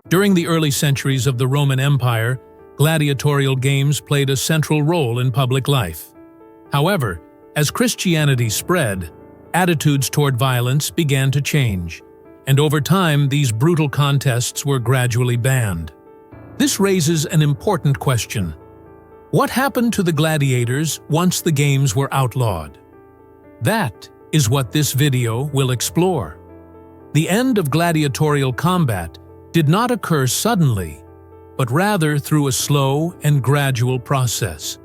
During the early centuries of the Roman Empire, gladiatorial games played a central role in public life. However, as Christianity spread, attitudes toward violence began to change, and over time these brutal contests were gradually banned. This raises an important question. What happened to the gladiators once the games were outlawed? That is what this video will explore. The end of gladiatorial combat did not occur suddenly, but rather through a slow and gradual process.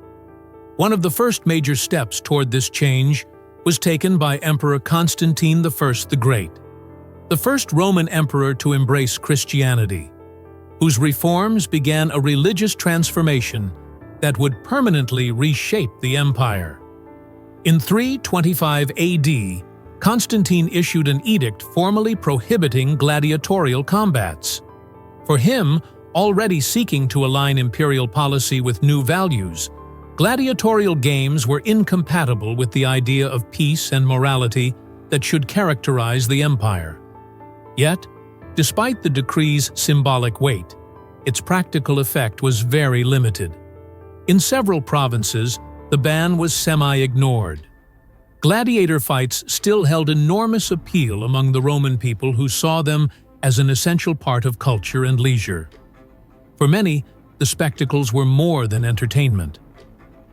One of the first major steps toward this change was taken by Emperor Constantine I the Great, the first Roman emperor to embrace Christianity, whose reforms began a religious transformation that would permanently reshape the empire. In 325 AD, Constantine issued an edict formally prohibiting gladiatorial combats. For him, already seeking to align imperial policy with new values, gladiatorial games were incompatible with the idea of peace and morality that should characterize the empire. Yet, despite the decree's symbolic weight, its practical effect was very limited. In several provinces, the ban was semi-ignored. Gladiator fights still held enormous appeal among the Roman people who saw them as an essential part of culture and leisure. For many, the spectacles were more than entertainment.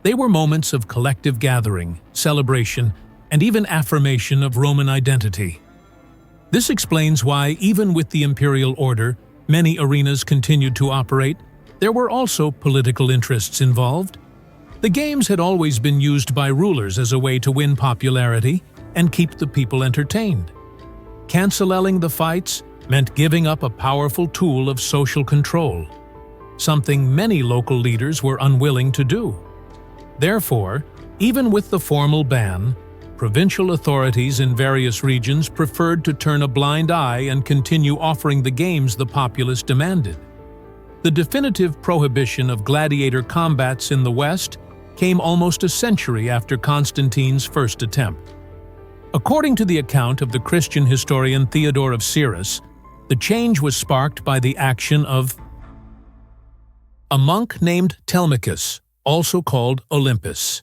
They were moments of collective gathering, celebration, and even affirmation of Roman identity. This explains why, even with the imperial order, many arenas continued to operate. There were also political interests involved. The games had always been used by rulers as a way to win popularity and keep the people entertained. Canceling the fights meant giving up a powerful tool of social control, something many local leaders were unwilling to do. Therefore, even with the formal ban, provincial authorities in various regions preferred to turn a blind eye and continue offering the games the populace demanded. The definitive prohibition of gladiator combats in the West came almost a century after Constantine's first attempt. According to the account of the Christian historian Theodore of Cyrus, the change was sparked by the action of a monk named Telemachus, also called Olympus.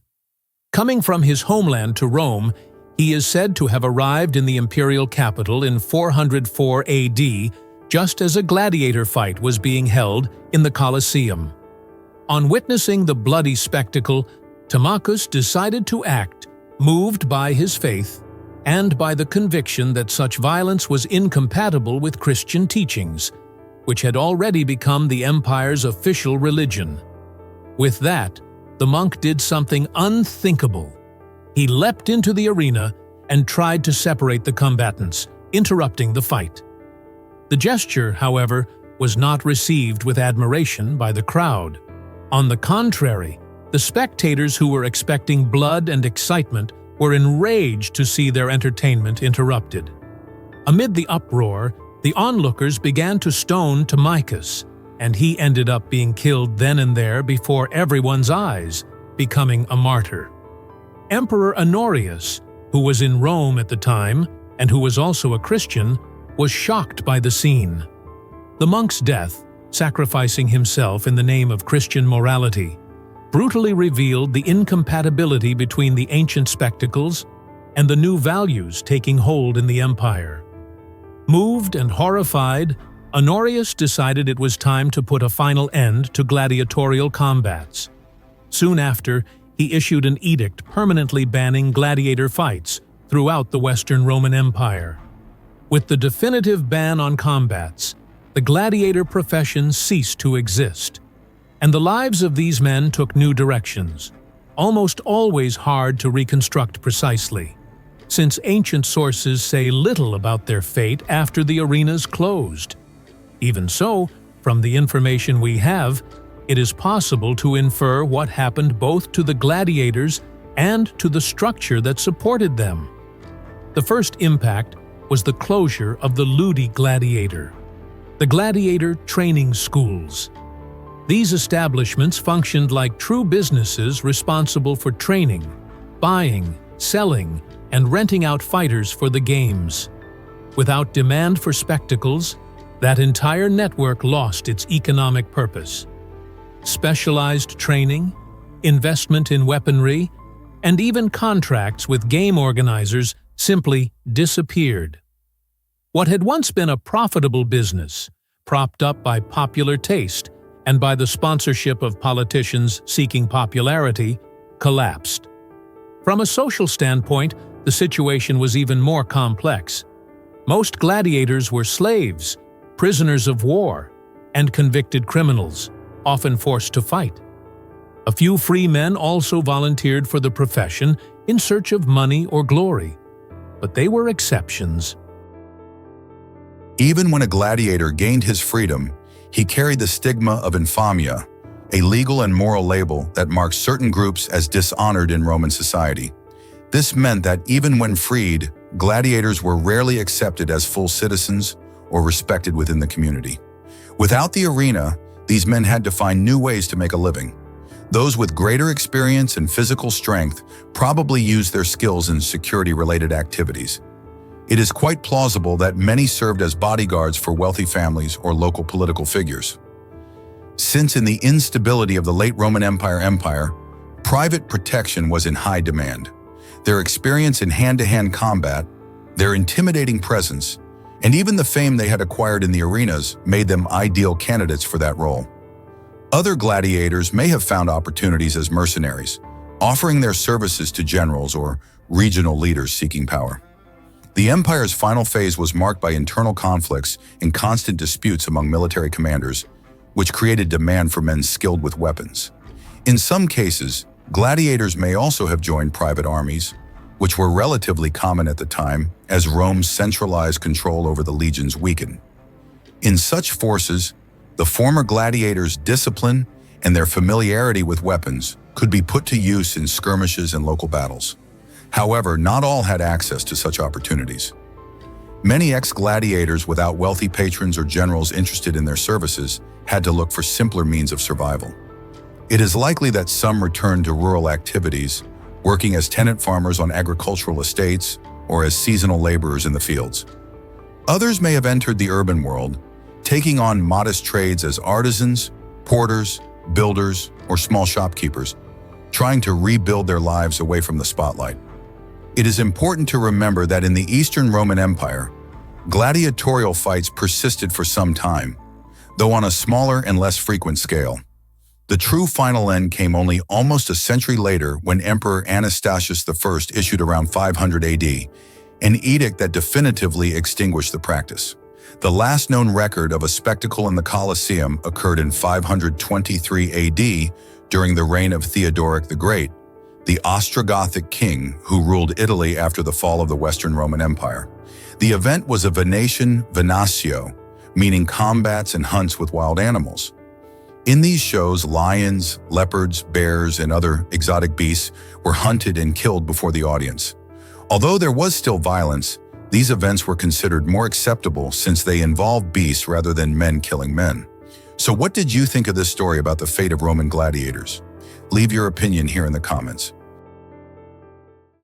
Coming from his homeland to Rome, he is said to have arrived in the imperial capital in 404 AD, just as a gladiator fight was being held in the Colosseum. On witnessing the bloody spectacle, Telemachus decided to act, moved by his faith and by the conviction that such violence was incompatible with Christian teachings, which had already become the empire's official religion. With that, the monk did something unthinkable. He leapt into the arena and tried to separate the combatants, interrupting the fight. The gesture, however, was not received with admiration by the crowd. On the contrary, the spectators who were expecting blood and excitement were enraged to see their entertainment interrupted. Amid the uproar, the onlookers began to stone Telemachus, and he ended up being killed then and there before everyone's eyes, becoming a martyr. Emperor Honorius, who was in Rome at the time and who was also a Christian, was shocked by the scene. The monk's death, sacrificing himself in the name of Christian morality, brutally revealed the incompatibility between the ancient spectacles and the new values taking hold in the empire. Moved and horrified, Honorius decided it was time to put a final end to gladiatorial combats. Soon after, he issued an edict permanently banning gladiator fights throughout the Western Roman Empire. With the definitive ban on combats, the gladiator profession ceased to exist, and the lives of these men took new directions, almost always hard to reconstruct precisely, since ancient sources say little about their fate after the arenas closed. Even so, from the information we have, it is possible to infer what happened both to the gladiators and to the structure that supported them. The first impact was the closure of the Ludi Gladiator, the gladiator training schools. These establishments functioned like true businesses responsible for training, buying, selling, and renting out fighters for the games. Without demand for spectacles, that entire network lost its economic purpose. Specialized training, investment in weaponry, and even contracts with game organizers simply disappeared. What had once been a profitable business, propped up by popular taste and by the sponsorship of politicians seeking popularity, collapsed. From a social standpoint, the situation was even more complex. Most gladiators were slaves, prisoners of war, and convicted criminals, often forced to fight. A few free men also volunteered for the profession in search of money or glory, but they were exceptions. Even when a gladiator gained his freedom, he carried the stigma of infamia, a legal and moral label that marked certain groups as dishonored in Roman society. This meant that even when freed, gladiators were rarely accepted as full citizens or respected within the community. Without the arena, these men had to find new ways to make a living. Those with greater experience and physical strength probably used their skills in security-related activities. It is quite plausible that many served as bodyguards for wealthy families or local political figures. Since in the instability of the late Roman Empire, private protection was in high demand. Their experience in hand-to-hand combat, their intimidating presence, and even the fame they had acquired in the arenas made them ideal candidates for that role. Other gladiators may have found opportunities as mercenaries, offering their services to generals or regional leaders seeking power. The empire's final phase was marked by internal conflicts and constant disputes among military commanders, which created demand for men skilled with weapons. In some cases, gladiators may also have joined private armies, which were relatively common at the time as Rome's centralized control over the legions weakened. In such forces, the former gladiators' discipline and their familiarity with weapons could be put to use in skirmishes and local battles. However, not all had access to such opportunities. Many ex-gladiators without wealthy patrons or generals interested in their services had to look for simpler means of survival. It is likely that some returned to rural activities, working as tenant farmers on agricultural estates or as seasonal laborers in the fields. Others may have entered the urban world, taking on modest trades as artisans, porters, builders, or small shopkeepers, trying to rebuild their lives away from the spotlight. It is important to remember that in the Eastern Roman Empire, gladiatorial fights persisted for some time, though on a smaller and less frequent scale. The true final end came only almost a century later when Emperor Anastasius I issued around 500 AD, an edict that definitively extinguished the practice. The last known record of a spectacle in the Colosseum occurred in 523 AD during the reign of Theodoric the Great, the Ostrogothic king who ruled Italy after the fall of the Western Roman Empire. The event was a Venetian venatio, meaning combats and hunts with wild animals. In these shows, lions, leopards, bears, and other exotic beasts were hunted and killed before the audience. Although there was still violence, these events were considered more acceptable since they involved beasts rather than men killing men. So what did you think of this story about the fate of Roman gladiators? Leave your opinion here in the comments.